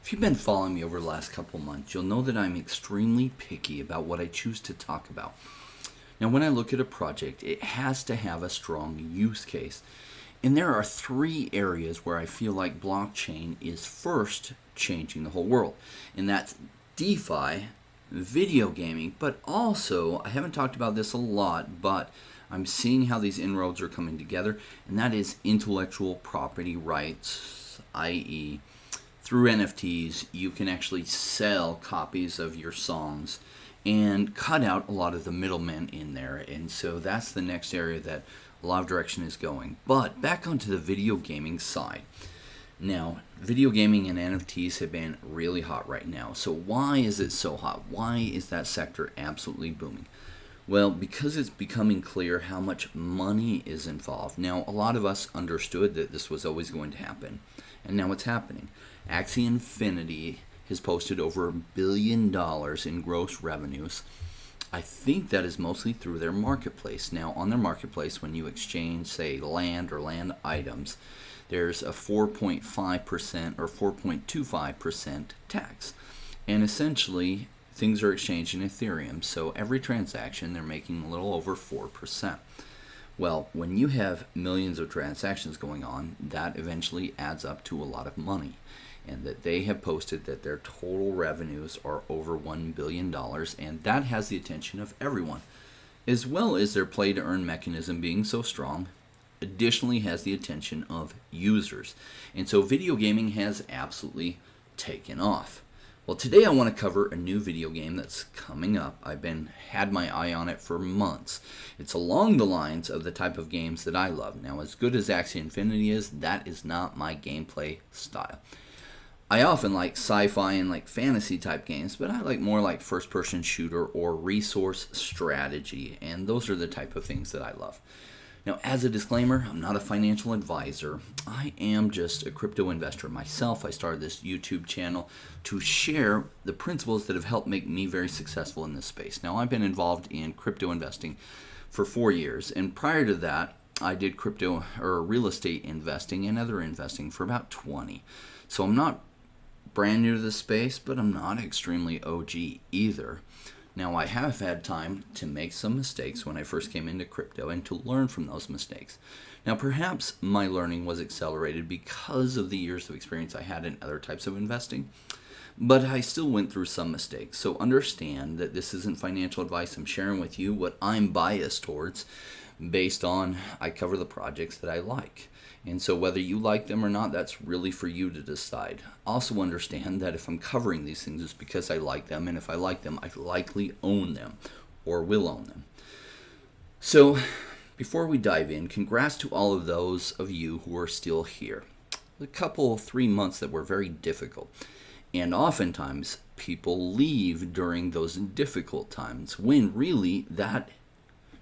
If you've been following me over the last couple months, you'll know that I'm extremely picky about what I choose to talk about. Now, when I look at a project, it has to have a strong use case. And there are three areas where I feel like blockchain is first changing the whole world. And that's DeFi, video gaming, but also, I haven't talked about this a lot, but I'm seeing how these inroads are coming together, and that is intellectual property rights, i.e., through NFTs, you can actually sell copies of your songs and cut out a lot of the middlemen in there. And so that's the next area that a lot of direction is going. But back onto the video gaming side. Now, video gaming and NFTs have been really hot right now. So why is it so hot? Why is that sector absolutely booming? Well, because it's becoming clear how much money is involved. Now, a lot of us understood that this was always going to happen, and now it's happening. Axie Infinity has posted over $1 billion in gross revenues. I think that is mostly through their marketplace. Now, on their marketplace, when you exchange, say, land or land items, there's a 4.5% or 4.25% tax. And essentially, things are exchanged in Ethereum, so every transaction they're making a little over 4%. Well, when you have millions of transactions going on, that eventually adds up to a lot of money. And that they have posted that their total revenues are over $1 billion, and that has the attention of everyone, as well as their play-to-earn mechanism being so strong, additionally has the attention of users. And so video gaming has absolutely taken off. Well, today I want to cover a new video game that's coming up. I've had my eye on it for months. It's along the lines of the type of games that I love. Now, as good as Axie Infinity is, that is not my gameplay style. I often like sci-fi and like fantasy type games, but I like more like first-person shooter or resource strategy, and those are the type of things that I love. Now, as a disclaimer, I'm not a financial advisor. I am just a crypto investor myself. I started this YouTube channel to share the principles that have helped make me very successful in this space. Now, I've been involved in crypto investing for 4 years, and prior to that, I did crypto or real estate investing and other investing for about 20. So I'm not brand new to this space, but I'm not extremely OG either. Now, I have had time to make some mistakes when I first came into crypto and to learn from those mistakes. Now, perhaps my learning was accelerated because of the years of experience I had in other types of investing, but I still went through some mistakes. So understand that this isn't financial advice. I'm sharing with you what I'm biased towards based on I cover the projects that I like. And so whether you like them or not, that's really for you to decide. Also understand that if I'm covering these things, it's because I like them. And if I like them, I likely own them or will own them. So before we dive in, congrats to all of those of you who are still here. A couple, 3 months that were very difficult. And oftentimes people leave during those difficult times when really that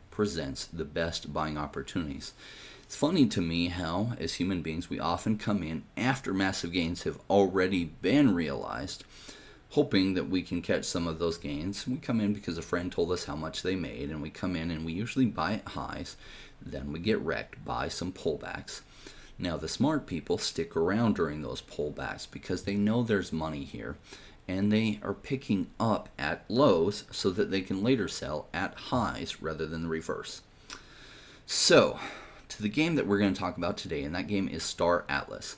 presents the best buying opportunities. It's funny to me how, as human beings, we often come in after massive gains have already been realized, hoping that we can catch some of those gains. We come in because a friend told us how much they made, and we come in and we usually buy at highs. Then we get wrecked by some pullbacks. Now, the smart people stick around during those pullbacks because they know there's money here, and they are picking up at lows so that they can later sell at highs rather than the reverse. So, to the game that we're going to talk about today, and that game is Star Atlas.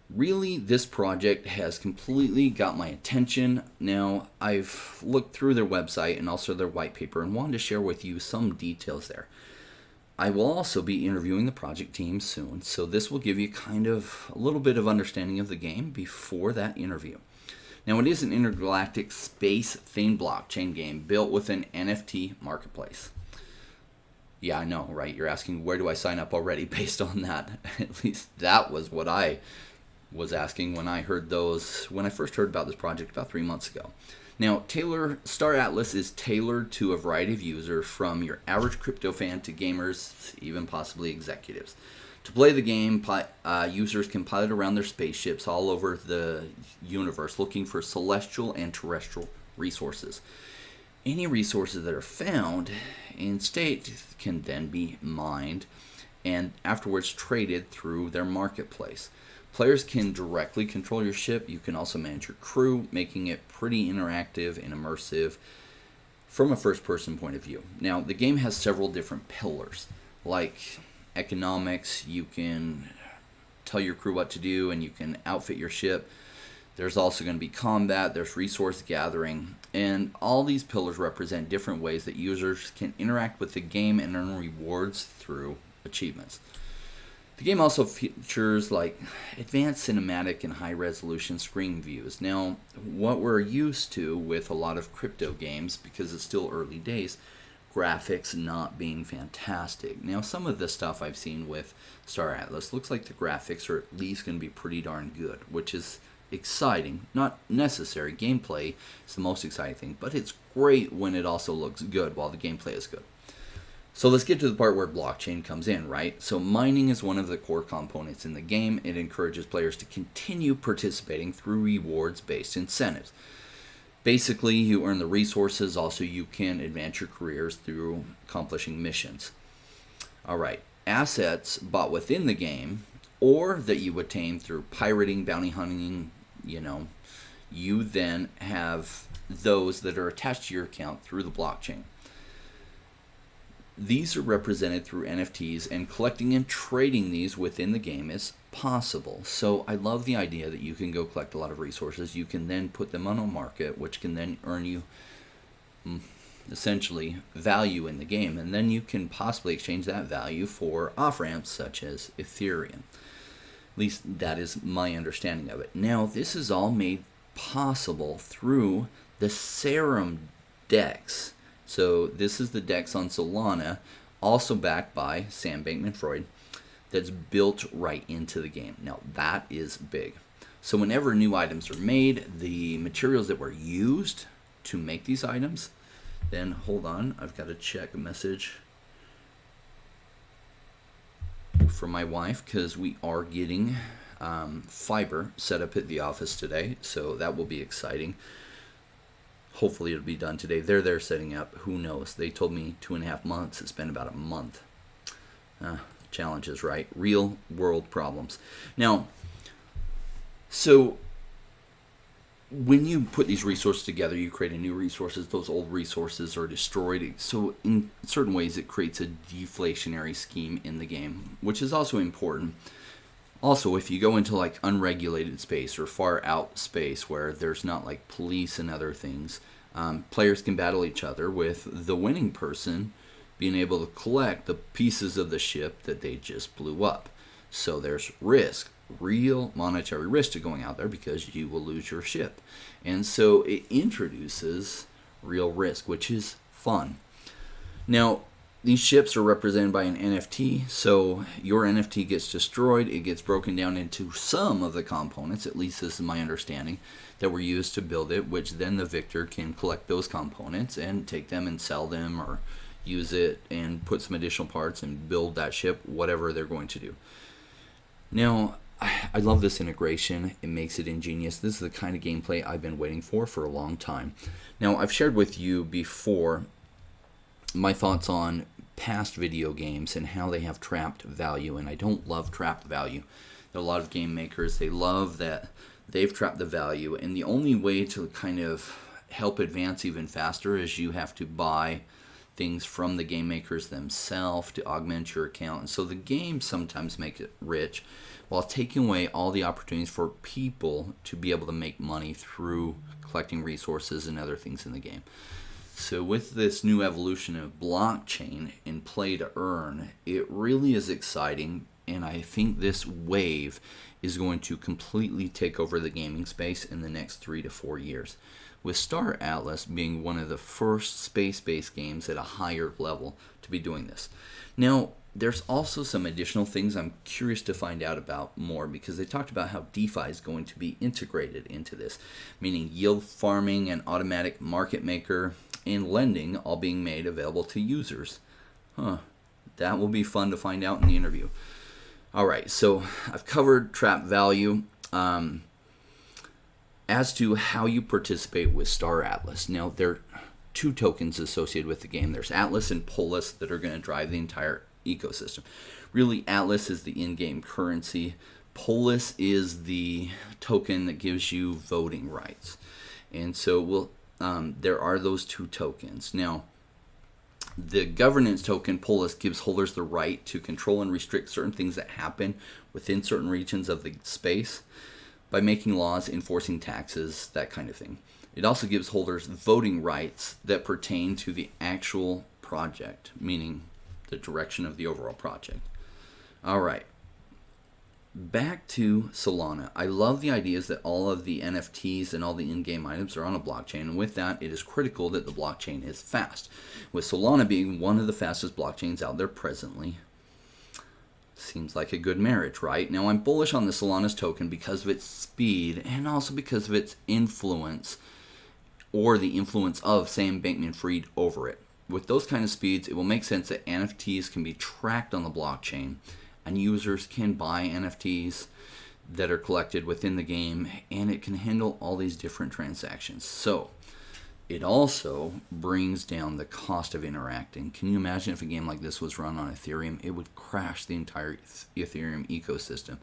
Really, this project has completely got my attention. Now, I've looked through their website and also their white paper and wanted to share with you some details there. I will also be interviewing the project team soon, so this will give you kind of a little bit of understanding of the game before that interview. Now, it is an intergalactic space-themed blockchain game built with an NFT marketplace. Yeah, I know, right? You're asking, where do I sign up already based on that? At least that was what I was asking when I first heard about this project about 3 months ago. Now, Star Atlas is tailored to a variety of users, from your average crypto fan to gamers, even possibly executives. To play the game, users can pilot around their spaceships all over the universe, looking for celestial and terrestrial resources. Any resources that are found in state can then be mined and afterwards traded through their marketplace. Players can directly control your ship. You can also manage your crew, making it pretty interactive and immersive from a first-person point of view. Now, the game has several different pillars, like economics. You can tell your crew what to do, and you can outfit your ship. There's also going to be combat, there's resource gathering, and all these pillars represent different ways that users can interact with the game and earn rewards through achievements. The game also features like advanced cinematic and high resolution screen views. Now, what we're used to with a lot of crypto games, because it's still early days, graphics not being fantastic. Now, some of the stuff I've seen with Star Atlas looks like the graphics are at least going to be pretty darn good, which is exciting. Not necessary. Gameplay is the most exciting thing, but it's great when it also looks good while the gameplay is good. So let's get to the part where blockchain comes in, right? So mining is one of the core components in the game. It encourages players to continue participating through rewards-based incentives. Basically, you earn the resources. Also, you can advance your careers through accomplishing missions. All right, assets bought within the game or that you attain through pirating, bounty hunting, you then have those that are attached to your account through the blockchain. These are represented through NFTs, and collecting and trading these within the game is possible. So I love the idea that you can go collect a lot of resources. You can then put them on a market, which can then earn you essentially value in the game. And then you can possibly exchange that value for off-ramps such as Ethereum. At least that is my understanding of it. Now, this is all made possible through the Serum DEX. So this is the DEX on Solana, also backed by Sam Bankman-Fried, that's built right into the game. Now, that is big. So whenever new items are made, the materials that were used to make these items, then hold on, I've got to check a message from my wife, because we are getting fiber set up at the office today, so that will be exciting. Hopefully it'll be done today. They're there setting up. Who knows? They told me 2.5 months. It's been about a month. Challenges, right? Real world problems. Now, so when you put these resources together, you create new resources. Those old resources are destroyed. So in certain ways, it creates a deflationary scheme in the game, which is also important. Also, if you go into like unregulated space or far out space where there's not like police and other things, players can battle each other, with the winning person being able to collect the pieces of the ship that they just blew up. So there's risk, real monetary risk to going out there, because you will lose your ship. And so it introduces real risk, which is fun. Now, these ships are represented by an NFT, so your NFT gets destroyed. It gets broken down into some of the components, at least this is my understanding, that were used to build it, which then the victor can collect those components and take them and sell them, or use it and put some additional parts and build that ship, whatever they're going to do. Now, I love this integration. It makes it ingenious. This is the kind of gameplay I've been waiting for a long time. Now, I've shared with you before my thoughts on past video games and how they have trapped value, and I don't love trapped value. There are a lot of game makers, they love that they've trapped the value, and the only way to kind of help advance even faster is you have to buy things from the game makers themselves to augment your account. And so the game sometimes makes it rich while taking away all the opportunities for people to be able to make money through collecting resources and other things in the game. So with this new evolution of blockchain and play to earn, it really is exciting, and I think this wave is going to completely take over the gaming space in the next 3 to 4 years, with Star Atlas being one of the first space-based games at a higher level to be doing this. Now, there's also some additional things I'm curious to find out about more, because they talked about how DeFi is going to be integrated into this, meaning yield farming and automatic market maker and lending all being made available to users. That will be fun to find out in the interview. All right, so I've covered trap value. As to how you participate with Star Atlas, now there are 2 tokens associated with the game. There's Atlas and Polis that are going to drive the entire ecosystem. Really, Atlas is the in-game currency. Polis is the token that gives you voting rights. And so there are those two tokens. Now, the governance token, Polis, gives holders the right to control and restrict certain things that happen within certain regions of the space by making laws, enforcing taxes, that kind of thing. It also gives holders voting rights that pertain to the actual project, meaning the direction of the overall project. All right. Back to Solana. I love the ideas that all of the NFTs and all the in-game items are on a blockchain, and with that, it is critical that the blockchain is fast. With Solana being one of the fastest blockchains out there presently, seems like a good marriage, right? Now, I'm bullish on the Solana's token because of its speed and also because of its influence, or the influence of Sam Bankman-Fried over it. With those kind of speeds, it will make sense that NFTs can be tracked on the blockchain, and users can buy NFTs that are collected within the game, and it can handle all these different transactions. So it also brings down the cost of interacting. Can you imagine if a game like this was run on Ethereum? It would crash the entire Ethereum ecosystem.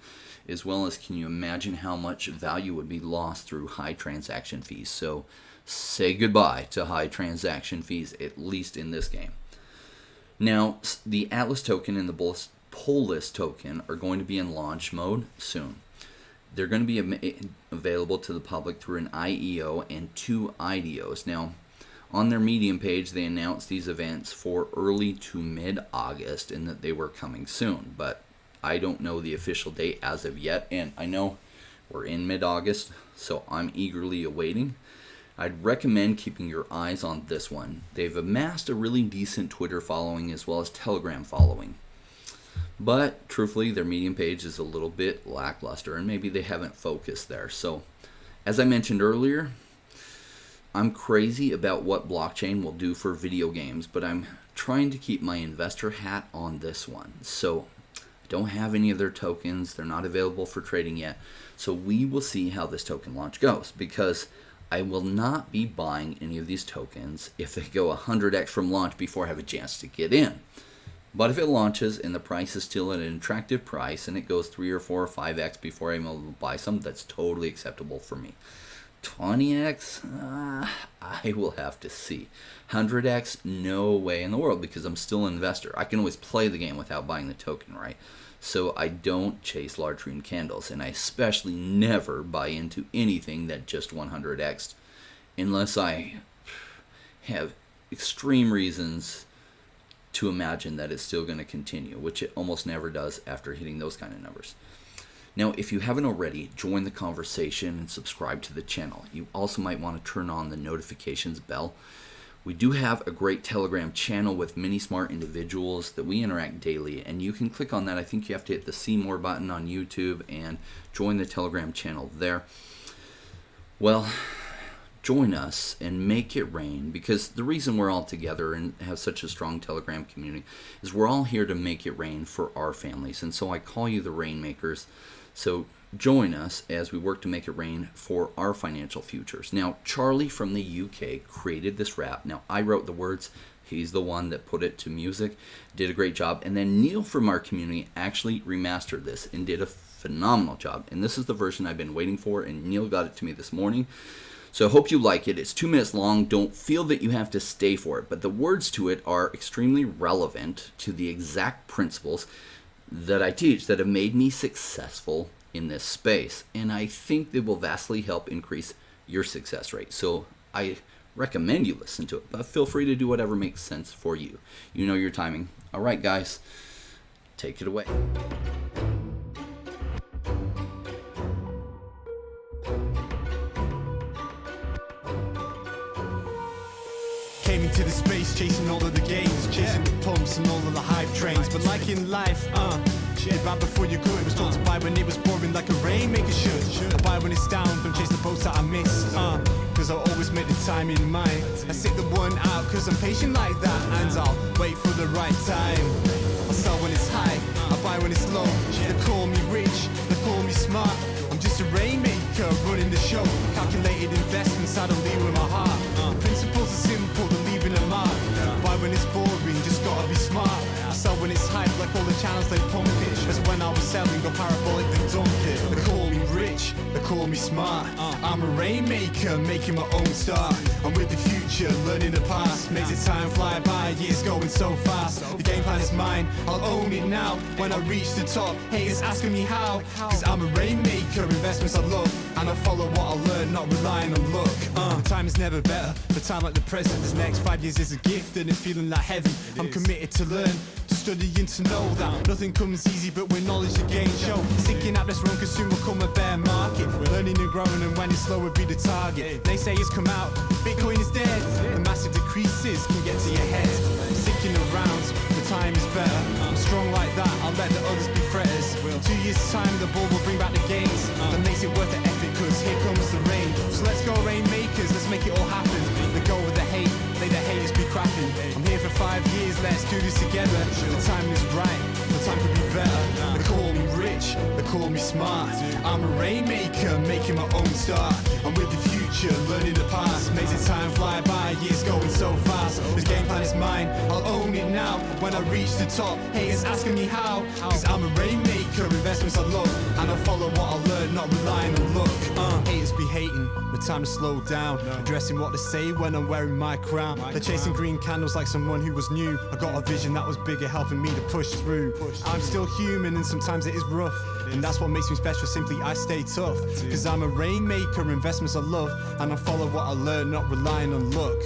As well as, can you imagine how much value would be lost through high transaction fees? So say goodbye to high transaction fees, at least in this game. Now, the Atlas token and the Polis token are going to be in launch mode soon. They're going to be available to the public through an IEO and 2 IDOs. Now, on their Medium page, they announced these events for early to mid-August and that they were coming soon. But I don't know the official date as of yet, and I know we're in mid-August, so I'm eagerly awaiting. I'd recommend keeping your eyes on this one. They've amassed a really decent Twitter following as well as Telegram following. But truthfully, their Medium page is a little bit lackluster, and maybe they haven't focused there. So, as I mentioned earlier, I'm crazy about what blockchain will do for video games, but I'm trying to keep my investor hat on this one. So, I don't have any of their tokens. They're not available for trading yet. So, we will see how this token launch goes, because I will not be buying any of these tokens if they go 100x from launch before I have a chance to get in. But if it launches and the price is still at an attractive price and it goes 3 or 4 or 5x before I'm able to buy some, that's totally acceptable for me. 20x, I will have to see. 100x, no way in the world, because I'm still an investor. I can always play the game without buying the token, right? So I don't chase large green candles, and I especially never buy into anything that just 100x unless I have extreme reasons to imagine that it's still going to continue, which it almost never does after hitting those kind of numbers. Now, if you haven't already, join the conversation and subscribe to the channel. You also might want to turn on the notifications bell. We do have a great Telegram channel with many smart individuals that we interact daily, and you can click on that. I think you have to hit the See More button on YouTube and join the Telegram channel there. Well, join us and make it rain, because the reason we're all together and have such a strong Telegram community is we're all here to make it rain for our families. And so I call you the Rainmakers. So join us as we work to make it rain for our financial futures. Now, Charlie from the UK created this rap. Now, I wrote the words. He's the one that put it to music, did a great job. And then Neil from our community actually remastered this and did a phenomenal job. And this is the version I've been waiting for, and Neil got it to me this morning. So I hope you like it. It's 2 minutes long. Don't feel that you have to stay for it, but the words to it are extremely relevant to the exact principles that I teach that have made me successful in this space. And I think they will vastly help increase your success rate. So I recommend you listen to it, but feel free to do whatever makes sense for you. You know your timing. All right, guys, take it away. Came into the space chasing all of the gains, chasing the pumps and all of the hype trains. But like in life, right before you could, it was told to buy when it was pouring like a rainmaker should. I buy when it's down, don't chase the post that I miss. Cause I always make the time in mind. I sit the one out cause I'm patient like that, and I'll wait for the right time. I sell when it's high, I buy when it's low. They call me rich, they call me smart. I'm just a rainmaker running the show. Calculated investments, I don't lead with my heart. Principles are simple, they're leaving a mark. Buy when it's boring, just gotta be smart. I sell when it's hype, like all the channels they pump it. as when I was selling a parabolic then dump it. They call me rich, they call me smart. I'm a rainmaker, making my own start. I'm with the future, learning the past. Makes it time fly by, years going so fast. The game plan is mine, I'll own it now. When I reach the top, haters asking me how. Cause I'm a rainmaker, investments I love. And I follow what I learn, not relying on luck. The time is never better, the time like the present. This next 5 years is a gift and it's feeling like heaven. I'm committed to learn, to study and to know that nothing comes easy but with knowledge the game show. Sticking out this run cause soon will come a bear market. We're learning and growing and when it's slow will be the target. They say it's come out, Bitcoin is dead. The massive decreases can get to your head. Sticking around, the time is better. I'm strong like that, I'll let the others be fretters. 2 years time the bull will bring back the gains. That makes it worth the effort cause here comes the rain. So let's go rainmakers, let's make it all happen. Let go of the hate, let the haters be crapping. I'm here for 5 years, let's do this together. The time is right, the time could be better. They call me rich, they call me smart. I'm a rainmaker, making my own start. I'm with the future, learning the past. Makes it time fly by, years going so fast. This game plan is mine, I'll own it now. When I reach the top, haters asking me how. Cause I'm a rainmaker, investments I love. And I follow what I learn, not relying on luck. Haters be hating, the time to slow down. Addressing what they say when I'm wearing my crown. They're chasing green candles like someone who was new. I got a vision that was bigger, helping me to push through. I'm still human and sometimes it is rough. And that's what makes me special, simply I stay tough. Cause I'm a rainmaker, investments I love. And I follow what I learn, not relying on luck.